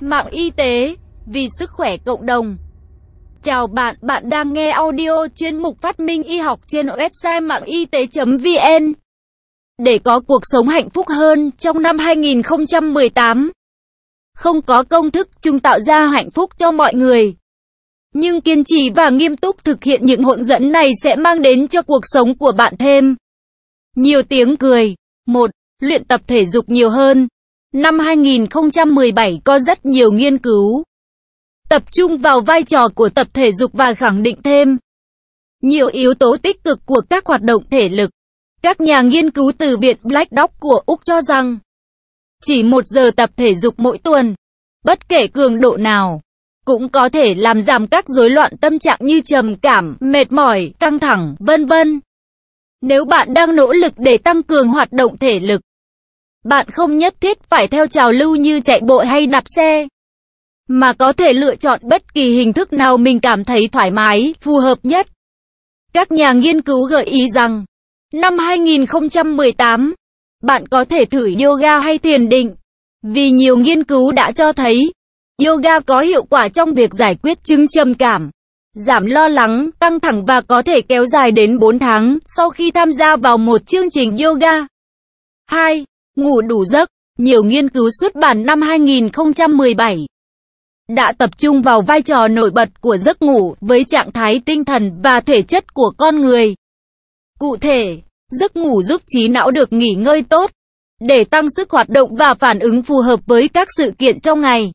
Mạng y tế, vì sức khỏe cộng đồng. Chào bạn, bạn đang nghe audio chuyên mục Phát minh y học trên website mạng y tế.vn. Để có cuộc sống hạnh phúc hơn trong năm 2018. Không có công thức chung tạo ra hạnh phúc cho mọi người. Nhưng kiên trì và nghiêm túc thực hiện những hướng dẫn này sẽ mang đến cho cuộc sống của bạn thêm nhiều tiếng cười. 1. Luyện tập thể dục nhiều hơn. Năm 2017 có rất nhiều nghiên cứu tập trung vào vai trò của tập thể dục và khẳng định thêm nhiều yếu tố tích cực của các hoạt động thể lực. Các nhà nghiên cứu từ Viện Black Dog của Úc cho rằng chỉ 1 giờ tập thể dục mỗi tuần, bất kể cường độ nào, cũng có thể làm giảm các rối loạn tâm trạng như trầm cảm, mệt mỏi, căng thẳng, vân vân. Nếu bạn đang nỗ lực để tăng cường hoạt động thể lực, bạn không nhất thiết phải theo trào lưu như chạy bộ hay đạp xe, mà có thể lựa chọn bất kỳ hình thức nào mình cảm thấy thoải mái, phù hợp nhất. Các nhà nghiên cứu gợi ý rằng, năm 2018, bạn có thể thử yoga hay thiền định, vì nhiều nghiên cứu đã cho thấy yoga có hiệu quả trong việc giải quyết chứng trầm cảm, giảm lo lắng, căng thẳng và có thể kéo dài đến 4 tháng sau khi tham gia vào một chương trình yoga. 2. Ngủ đủ giấc. Nhiều nghiên cứu xuất bản năm 2017 đã tập trung vào vai trò nổi bật của giấc ngủ với trạng thái tinh thần và thể chất của con người. Cụ thể, giấc ngủ giúp trí não được nghỉ ngơi tốt, để tăng sức hoạt động và phản ứng phù hợp với các sự kiện trong ngày.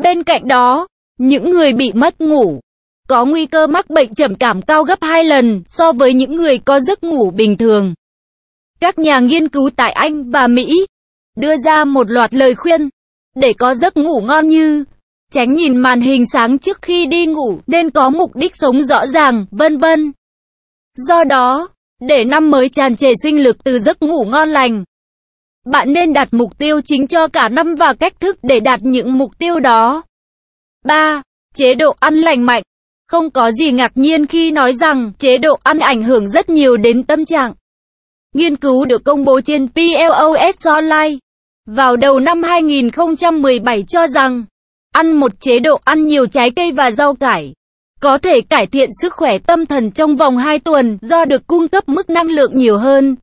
Bên cạnh đó, những người bị mất ngủ có nguy cơ mắc bệnh trầm cảm cao gấp 2 lần so với những người có giấc ngủ bình thường. Các nhà nghiên cứu tại Anh và Mỹ đưa ra một loạt lời khuyên để có giấc ngủ ngon như tránh nhìn màn hình sáng trước khi đi ngủ, nên có mục đích sống rõ ràng, vân vân. Do đó, để năm mới tràn trề sinh lực từ giấc ngủ ngon lành, bạn nên đặt mục tiêu chính cho cả năm và cách thức để đạt những mục tiêu đó. 3. Chế độ ăn lành mạnh. Không có gì ngạc nhiên khi nói rằng chế độ ăn ảnh hưởng rất nhiều đến tâm trạng. Nghiên cứu được công bố trên PLOS Online vào đầu năm 2017 cho rằng ăn một chế độ ăn nhiều trái cây và rau cải có thể cải thiện sức khỏe tâm thần trong vòng 2 tuần do được cung cấp mức năng lượng nhiều hơn.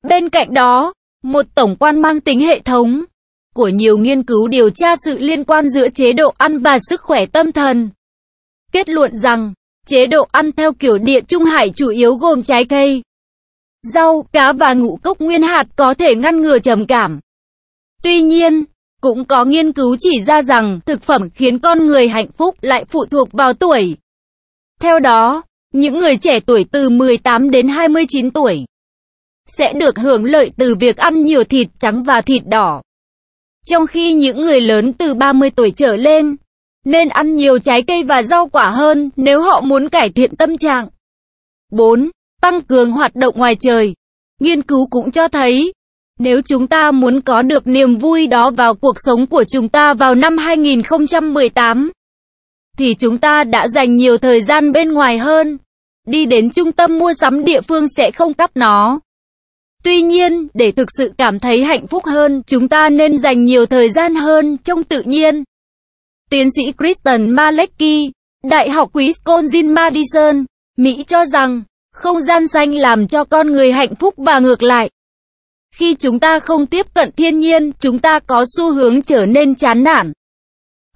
Bên cạnh đó, một tổng quan mang tính hệ thống của nhiều nghiên cứu điều tra sự liên quan giữa chế độ ăn và sức khỏe tâm thần kết luận rằng chế độ ăn theo kiểu Địa Trung Hải chủ yếu gồm trái cây, rau, cá và ngũ cốc nguyên hạt có thể ngăn ngừa trầm cảm. Tuy nhiên, cũng có nghiên cứu chỉ ra rằng thực phẩm khiến con người hạnh phúc lại phụ thuộc vào tuổi. Theo đó, những người trẻ tuổi từ 18 đến 29 tuổi sẽ được hưởng lợi từ việc ăn nhiều thịt trắng và thịt đỏ, trong khi những người lớn từ 30 tuổi trở lên nên ăn nhiều trái cây và rau quả hơn nếu họ muốn cải thiện tâm trạng. 4. Tăng cường hoạt động ngoài trời. Nghiên cứu cũng cho thấy, nếu chúng ta muốn có được niềm vui đó vào cuộc sống của chúng ta vào năm 2018, thì chúng ta đã dành nhiều thời gian bên ngoài hơn. Đi đến trung tâm mua sắm địa phương sẽ không cắt nó. Tuy nhiên, để thực sự cảm thấy hạnh phúc hơn, chúng ta nên dành nhiều thời gian hơn trong tự nhiên. Tiến sĩ Kristen Malecki, Đại học Wisconsin-Madison, Mỹ cho rằng, không gian xanh làm cho con người hạnh phúc và ngược lại. Khi chúng ta không tiếp cận thiên nhiên, chúng ta có xu hướng trở nên chán nản.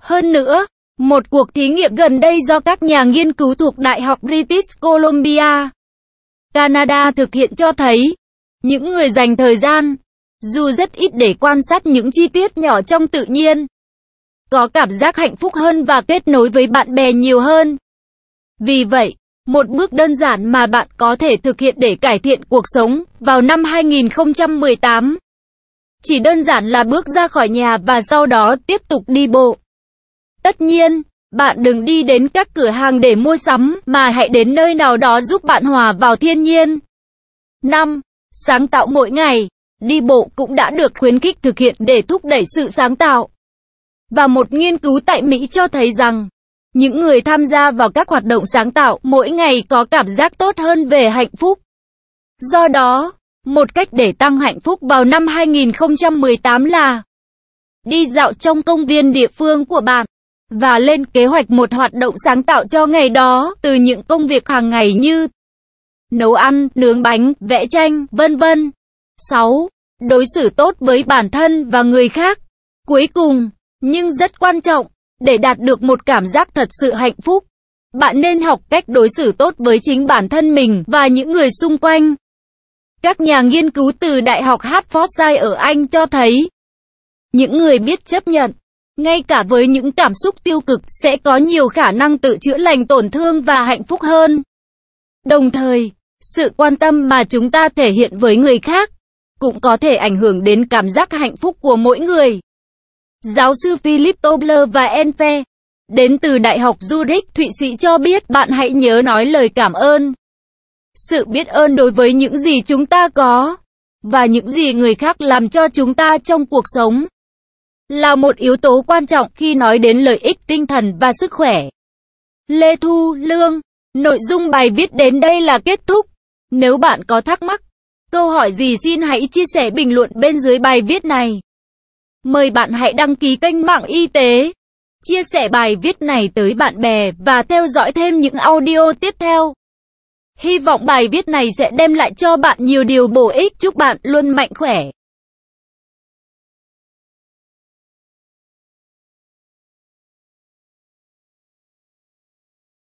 Hơn nữa, một cuộc thí nghiệm gần đây do các nhà nghiên cứu thuộc Đại học British Columbia, Canada thực hiện cho thấy, những người dành thời gian, dù rất ít để quan sát những chi tiết nhỏ trong tự nhiên, có cảm giác hạnh phúc hơn và kết nối với bạn bè nhiều hơn. Vì vậy, một bước đơn giản mà bạn có thể thực hiện để cải thiện cuộc sống vào năm 2018 chỉ đơn giản là bước ra khỏi nhà và sau đó tiếp tục đi bộ. Tất nhiên, bạn đừng đi đến các cửa hàng để mua sắm, mà hãy đến nơi nào đó giúp bạn hòa vào thiên nhiên. 5. Sáng tạo mỗi ngày. Đi bộ cũng đã được khuyến khích thực hiện để thúc đẩy sự sáng tạo. Và một nghiên cứu tại Mỹ cho thấy rằng, những người tham gia vào các hoạt động sáng tạo mỗi ngày có cảm giác tốt hơn về hạnh phúc. Do đó, một cách để tăng hạnh phúc vào năm 2018 là đi dạo trong công viên địa phương của bạn, và lên kế hoạch một hoạt động sáng tạo cho ngày đó, từ những công việc hàng ngày như nấu ăn, nướng bánh, vẽ tranh, vân vân. 6. Đối xử tốt với bản thân và người khác. Cuối cùng, nhưng rất quan trọng, để đạt được một cảm giác thật sự hạnh phúc, bạn nên học cách đối xử tốt với chính bản thân mình và những người xung quanh. Các nhà nghiên cứu từ Đại học Hertfordshire ở Anh cho thấy, những người biết chấp nhận, ngay cả với những cảm xúc tiêu cực, sẽ có nhiều khả năng tự chữa lành tổn thương và hạnh phúc hơn. Đồng thời, sự quan tâm mà chúng ta thể hiện với người khác cũng có thể ảnh hưởng đến cảm giác hạnh phúc của mỗi người. Giáo sư Philip Tobler và Enfe, đến từ Đại học Zurich, Thụy Sĩ cho biết bạn hãy nhớ nói lời cảm ơn. Sự biết ơn đối với những gì chúng ta có, và những gì người khác làm cho chúng ta trong cuộc sống, là một yếu tố quan trọng khi nói đến lợi ích tinh thần và sức khỏe. Lê Thu Lương. Nội dung bài viết đến đây là kết thúc. Nếu bạn có thắc mắc, câu hỏi gì xin hãy chia sẻ bình luận bên dưới bài viết này. Mời bạn hãy đăng ký kênh Mạng Y tế, chia sẻ bài viết này tới bạn bè và theo dõi thêm những audio tiếp theo. Hy vọng bài viết này sẽ đem lại cho bạn nhiều điều bổ ích. Chúc bạn luôn mạnh khỏe.